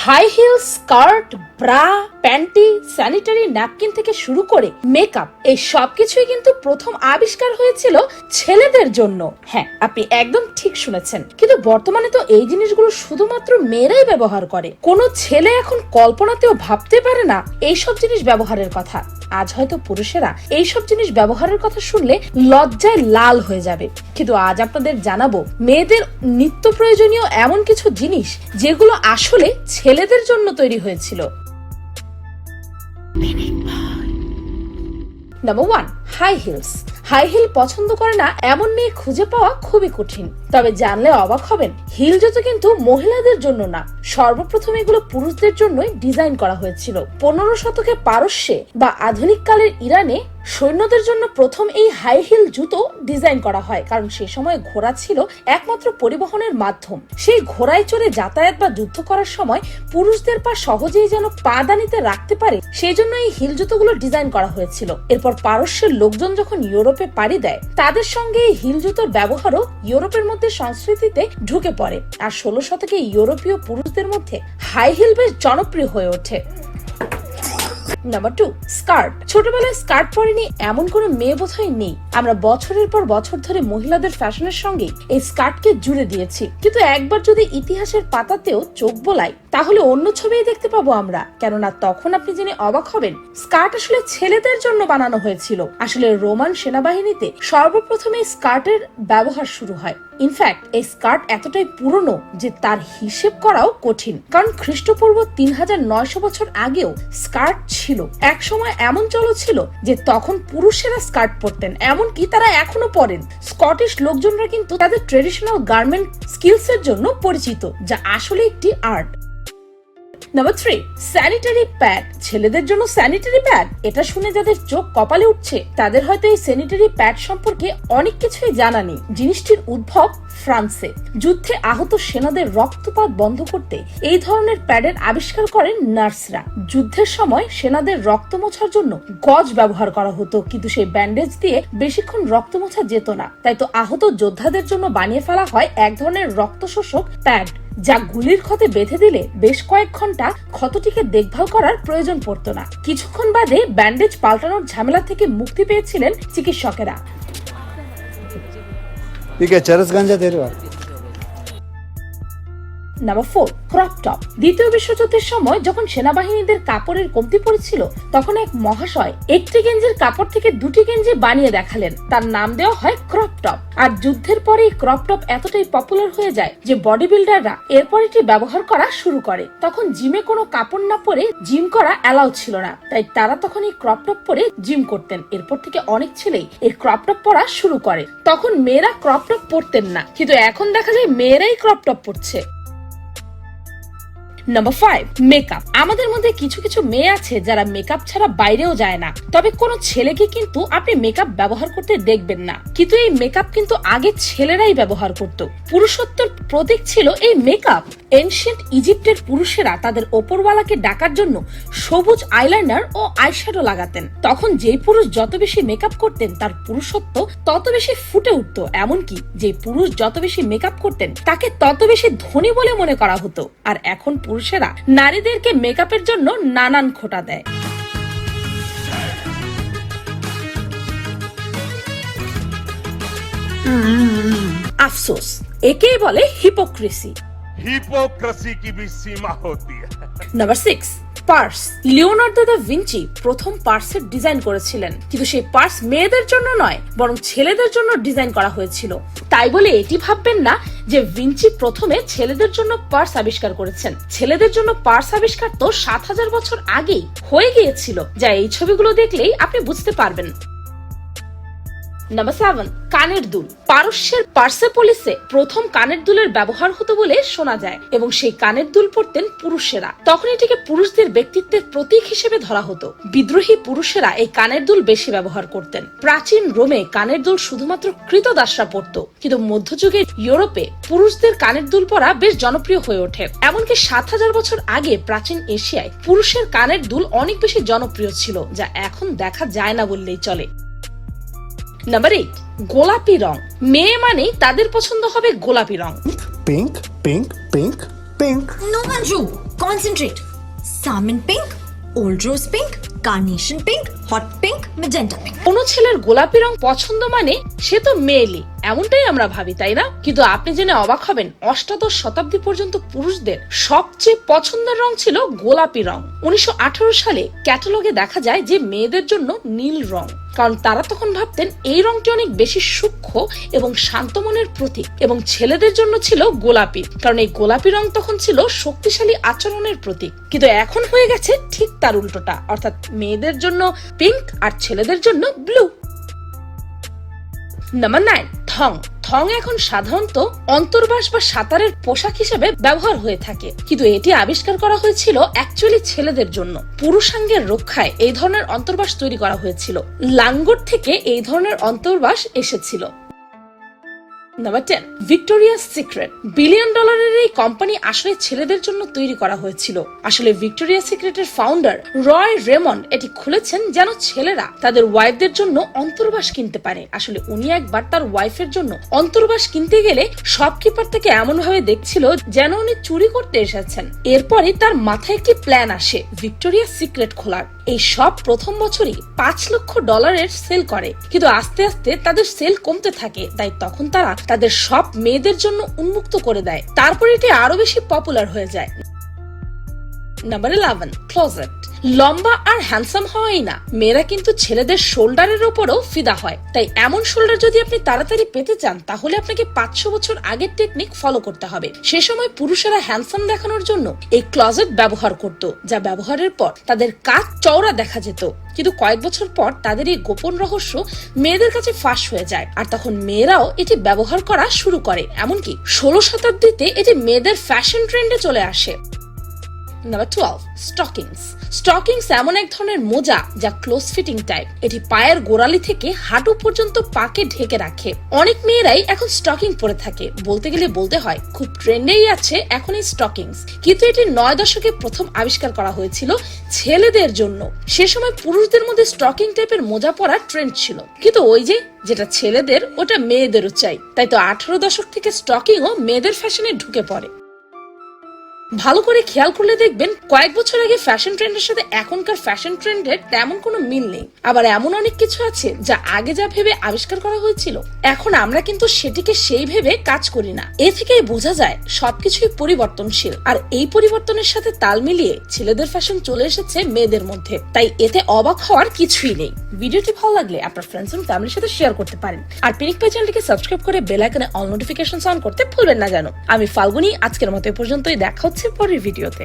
High heel, skirt, bra, panty, sanitary napkin থেকে শুরু করে মেকআপ, এই সবকিছুই কিন্তু প্রথম আবিষ্কার হয়েছিল ছেলেদের জন্য। হ্যাঁ, আপনি একদম ঠিক শুনেছেন। কিন্তু বর্তমানে তো এই জিনিসগুলো শুধুমাত্র মেয়েরাই ব্যবহার করে। কোনো ছেলে এখন কল্পনাতেও ভাবতে পারে না এইসব জিনিস ব্যবহারের কথা। আজ হয়তো পুরুষেরা এইসব জিনিস ব্যবহারের কথা শুনলে লজ্জায় লাল হয়ে যাবে, কিন্তু আজ আপনাদের জানাবো মেয়েদের নিত্য প্রয়োজনীয় এমন কিছু জিনিস যেগুলো আসলে ছেলেদের জন্য তৈরি হয়েছিল। Number 1, high heels. High heel পছন্দ করে না এমন মেয়ে খুঁজে পাওয়া খুবই কঠিন। তবে জানলে অবাক হবেন, হিল জুতো কিন্তু মহিলাদের জন্য না, সর্বপ্রথম এগুলো পুরুষদের জন্যই ডিজাইন করা হয়েছিল। 15 শতকে পারস্যে বা আধুনিক কালের ইরানে সৈন্যদের জন্য প্রথম এই হাই হিল জুতো ডিজাইন করা হয়, কারণ সে সময় ঘোড়া ছিল একমাত্র পরিবহনের মাধ্যম। সেই ঘোড়ায় চড়ে যাতায়াত বা যুদ্ধ করার সময় পুরুষদের পা সহজেই যেন পাদানিতে রাখতে পারে, সেই জন্য এই হিল জুতোগুলো ডিজাইন করা হয়েছিল। এরপর পারস্যের লোকজন যখন ইউরোপে পাড়ি দেয়, তাদের সঙ্গে এই হিল জুতোর ব্যবহারও ইউরোপের মধ্যে সংস্কৃতিতে ঢুকে পড়ে। আর 16 শতকে ইউরোপীয় পুরুষদের মধ্যে হাই হিল বেশ জনপ্রিয় হয়ে ওঠে। Number 2, skirt. ছোটবেলায় স্কার্ট পরেনি এমন কোন মেয়ে বোধহয় নেই। আমরা বছরের পর বছর ধরে মহিলাদের ফ্যাশনের সঙ্গে এই স্কার্টকে জুড়ে দিয়েছি, কিন্তু একবার যদি ইতিহাসের পাতাতেও চোখ বোলাই তাহলে অন্য ছবিই দেখতে পাবো আমরা। কেননা তখন আপনি জেনে অবাক হবেন, স্কার্ট আসলে ছেলেদের জন্য বানানো হয়েছিল। আসলে রোমান সেনাবাহিনীতে সর্বপ্রথম এই স্কার্টের ব্যবহার শুরু হয়। ইনফ্যাক্ট এই স্কার্ট এতটাই পুরনো যে তার হিসেব করাও কঠিন, কারণ খ্রিস্টপূর্ব 3900 বছর আগেও স্কার্ট ছিল। এক সময় এমন চল ছিল যে তখন পুরুষেরা স্কার্ট পরতেন, এমনকি তারা এখনো পরেন। স্কটিশ লোকজনরা কিন্তু তাদের ট্রেডিশনাল গার্মেন্ট স্কিলস এর জন্য পরিচিত, যা আসলে একটি আর্ট। Number 3, sanitary pad. ছেলেদের জন্য স্যানিটারি প্যাড, এটা শুনে যাদের চোখ কপালে উঠছে তাদের হয়তো এই স্যানিটারি প্যাড সম্পর্কে অনেক কিছুই জানা নেই। জিনিসটির উদ্ভব ফ্রান্সে। যুদ্ধে আহত সেনাদের রক্তপাত বন্ধ করতে এই ধরনের প্যাডের আবিষ্কার করেন নার্সরা। যুদ্ধের সময় সেনাদের রক্ত মোছার জন্য গজ ব্যবহার করা হতো, কিন্তু সেই ব্যান্ডেজ দিয়ে বেশিক্ষণ রক্ত মোছা যেত না। তাই তো আহত যোদ্ধাদের জন্য বানিয়ে ফেলা হয় এক ধরনের রক্ত শোষক প্যাড, যা গুলির ক্ষতে বেঁধে দিলে বেশ কয়েক ঘন্টা ক্ষতটিকে দেখভাল করার প্রয়োজন পড়তো না। কিছুক্ষণ বাদে ব্যান্ডেজ পাল্টানোর ঝামেলা থেকে মুক্তি পেয়েছিলেন চিকিৎসকেরা। Number 4, crop top. দ্বিতীয় বিশ্বযুদ্ধের সময় যখন সেনাবাহিনীদের কাপড়ের কমতি পড়েছিল, তখন এক মহাশয় একটি গেঞ্জির কাপড় থেকে দুটি গেঞ্জি বানিয়ে দেখালেন। তার নাম দেওয়া হয় ক্রপ টপ। আর যুদ্ধের পরে ক্রপ টপ এতটাই পপুলার হয়ে যায় যে বডি বিল্ডাররা এরপর এটি ব্যবহার করা শুরু করে। তখন জিমে কোনো কাপড় না পরে জিম করা অ্যালাউ ছিল না, তাই তারা তখন এই ক্রপ টপ পরে জিম করতেন। এরপর থেকে অনেক ছেলেই এই ক্রপ টপ পরা শুরু করে। তখন মেয়েরা ক্রপ টপ পরতেন না, কিন্তু এখন দেখা যায় মেয়েরাই ক্রপ টপ পরছে। Number 5, makeup. আমাদের মধ্যে কিছু কিছু মেয়ে আছে যারা মেকআপ ছাড়া বাইরেও যায় না। তবে কোন ছেলেকে কিন্তু আপনি মেকআপ ব্যবহার করতে দেখবেন না, কিন্তু এই মেকআপ কিন্তু আগে ছেলেরাই ব্যবহার করত। পুরুষত্বের প্রতীক ছিল এই মেকআপ। এনশিয়েন্ট ইজিপ্টের পুরুষেরা তাদের ওপরওয়ালাকে ডাকার জন্য সবুজ আইলাইনার ও আইশ্যাডো লাগাতেন। তখন যেই পুরুষ যত বেশি মেকআপ করতেন তার পুরুষত্ব তত বেশি ফুটে উঠত। এমনকি যে পুরুষ যত বেশি মেকআপ করতেন তাকে তত বেশি ধনী বলে মনে করা হতো। আর এখন পুরুষেরা নারীদেরকে মেকআপের জন্য নানান খোঁটা দেয়। আফসোস, একেই বলে হিপোক্রেসি। हिपोक्रेसी की भी सीमा होती है। Number 6, purse. Leonardo da Vinci প্রথম পার্সের ডিজাইন করেছিলেন, কিন্তু সেই পার্স মেয়েদের জন্য নয় বরং ছেলেদের জন্য ডিজাইন করা হয়েছিল। তাই বলে এটি ভাববেন না যে ভিঞ্চি প্রথমে ছেলেদের জন্য পার্স আবিষ্কার করেছেন। ছেলেদের জন্য পার্স আবিষ্কার তো 7000 বছর আগেই হয়ে গিয়েছিল, যা এই ছবিগুলো দেখলেই আপনি বুঝতে পারবেন। নাম্বার 7, কানের দুল। পারস্যের পার্সেপোলিসে প্রথম কানের দুলের ব্যবহার হতো বলে শোনা যায়, এবং সেই কানের দুল পরতেন পুরুষেরা। তখন এটিকে পুরুষদের ব্যক্তিত্বের প্রতীক হিসেবে ধরা হতো। বিদ্রোহী পুরুষেরা এই কানের দুল বেশি ব্যবহার করতেন। প্রাচীন রোমে কানের দুল শুধুমাত্র কৃতদাসরা পরত, কিন্তু মধ্যযুগের ইউরোপে পুরুষদের কানের দুল পরা বেশ জনপ্রিয় হয়ে ওঠে। এমনকি 7000 বছর আগে প্রাচীন এশিয়ায় পুরুষের কানের দুল অনেক বেশি জনপ্রিয় ছিল, যা এখন দেখা যায় না বললেই চলে। নাম্বার 8, গোলাপি রং। মেয়ে মানেই তাদের পছন্দ হবে গোলাপি রং। Pink pink pink pink. No, Manju. Concentrate. Salmon pink, old rose pink, carnation pink, hot pink, magenta pink. কোনো ছেলের গোলাপি রং পছন্দ মানে সে তো মেয়েলি, এমনটাই আমরা ভাবি, তাই না? কিন্তু আপনি জেনে অবাক হবেন, অষ্টাদশ শতাব্দী পর্যন্ত পুরুষদের সবচেয়ে পছন্দের রং ছিল গোলাপি রং। 1918 সালে ক্যাটালগে দেখা যায় যে মেয়েদের জন্য নীল রং, কারণ তারা তখন ভাবতেন এই রংটি অনেক বেশি সূক্ষ্ম এবং শান্ত মনের প্রতীক, এবং ছেলেদের জন্য ছিল গোলাপি, কারণ এই গোলাপি রং তখন ছিল শক্তিশালী আচরণের প্রতীক। কিন্তু এখন হয়ে গেছে ঠিক তার উল্টোটা, অর্থাৎ মেয়েদের জন্য পিঙ্ক আর ছেলেদের জন্য ব্লু। নাম্বার 9, থং। থং এখন সাধারণত অন্তর্বাস বা সাঁতারের পোশাক হিসেবে ব্যবহার হয়ে থাকে, কিন্তু এটি আবিষ্কার করা হয়েছিল অ্যাকচুয়ালি ছেলেদের জন্য। পুরুষাঙ্গের রক্ষায় এই ধরনের অন্তর্বাস তৈরি করা হয়েছিল। লাঙ্গট থেকে এই ধরনের অন্তর্বাস এসেছিল। Number 10, victorious secret. বিলিয়ন ডলারের এই কোম্পানি আসলে ছেলেদের জন্য তৈরি করা হয়েছিল। আসলে ভিক্টোরিয়া সিক্রেটের ফাউন্ডার রয় রেমন্ড এটি খুলেছেন যেন ছেলেরা তাদের ওয়াইফদের জন্য অন্তর্বাস কিনতে পারে। আসলে উনি একবার তার ওয়াইফের জন্য অন্তর্বাস কিনতে গেলে শপকিপার তাকে এমন ভাবে দেখছিল যেন উনি চুরি করতে এসেছেন। এরপরে তার মাথায় একটি প্ল্যান আসে ভিক্টোরিয়া সিক্রেট খোলার। এই সব প্রথম বছরই $5 লক্ষ সেল করে, কিন্তু আস্তে আস্তে তাদের সেল কমতে থাকে, তাই তখন তারা তাদের সব মেয়েদের জন্য উন্মুক্ত করে দেয়। তারপর এটি আরো বেশি পপুলার হয়ে যায়। Number 11, closet. লম্বা আর হ্যান্ডসাম হওয়াই না, মেয়েরা কিন্তু ছেলেদের শোল্ডারের উপরও ফিদা হয়। তাই এমন শোল্ডার যদি আপনি তাড়াতাড়ি পেতে চান, তাহলে আপনাকে 500 বছর আগের টেকনিক ফলো করতে হবে। সে সময় পুরুষেরা হ্যান্ডসাম দেখানোর জন্য এই ক্লোজেট ব্যবহার করত, যা ব্যবহারের পর তাদের কাঁধ চওড়া দেখা যেত। কিন্তু কয়েক বছর পর তাদের এই গোপন রহস্য মেয়েদের কাছে ফাঁস হয়ে যায়, আর তখন মেয়েরাও এটি ব্যবহার করা শুরু করে। এমনকি 16 শতাব্দীতে এটি মেয়েদের ফ্যাশন ট্রেন্ডে চলে আসে। Number 12, stockings. স্টকিংস এমন এক ধরনের মোজা যা ক্লোজ ফিটিং টাইপ। এটি পায়ের গোড়ালি থেকে হাঁটু পর্যন্ত পাকে ঢেকে রাখে। অনেক মেয়েরাই এখন স্টকিং পরে থাকে, বলতে গেলে বলতে হয় খুব ট্রেন্ডেই আছে এখন এই স্টকিংস। কিন্তু এটি 9 দশকে প্রথম আবিষ্কার করা হয়েছিল ছেলেদের জন্য। সে সময় পুরুষদের মধ্যে স্টকিং টাইপের মোজা পরার ট্রেন্ড ছিল, কিন্তু ওই যেটা ছেলেদের ওটা মেয়েদেরও চাই। তাই তো 18 দশক থেকে স্টকিংও মেয়েদের ফ্যাশনে ঢুকে পড়ে। ভালো করে খেয়াল করলে দেখবেন কয়েক বছর আগে ফ্যাশন ট্রেন্ডের সাথে এখনকার ফ্যাশন ট্রেন্ডের তেমন কোনো মিল নেই। আবার এমন অনেক কিছু আছে যা আগে যা ভেবে আবিষ্কার করা হয়েছিল, এখন আমরা কিন্তু সেটিকে সেই ভেবে কাজ করি না। এ থেকেই বোঝা যায় সবকিছুই পরিবর্তনশীল, আর এই পরিবর্তনের সাথে তাল মিলিয়ে ছেলেদের ফ্যাশন চলে এসেছে মেয়েদের মধ্যে। তাই এতে অবাক হওয়ার কিছুই নেই। ভিডিওটি ভালো লাগলে আপনার ফ্রেন্ডস এবং ফ্যামিলির সাথে শেয়ার করতে পারেন, আর পিনিক পাই চ্যানেলটিকে সাবস্ক্রাইব করে বেল আইকনে অল নোটিফিকেশন অন করতে ভুলবেন না যেন। আমি ফাল্গুনি, আজকের মতো এ পর্যন্তই। দেখা হচ্ছে পরের ভিডিওতে।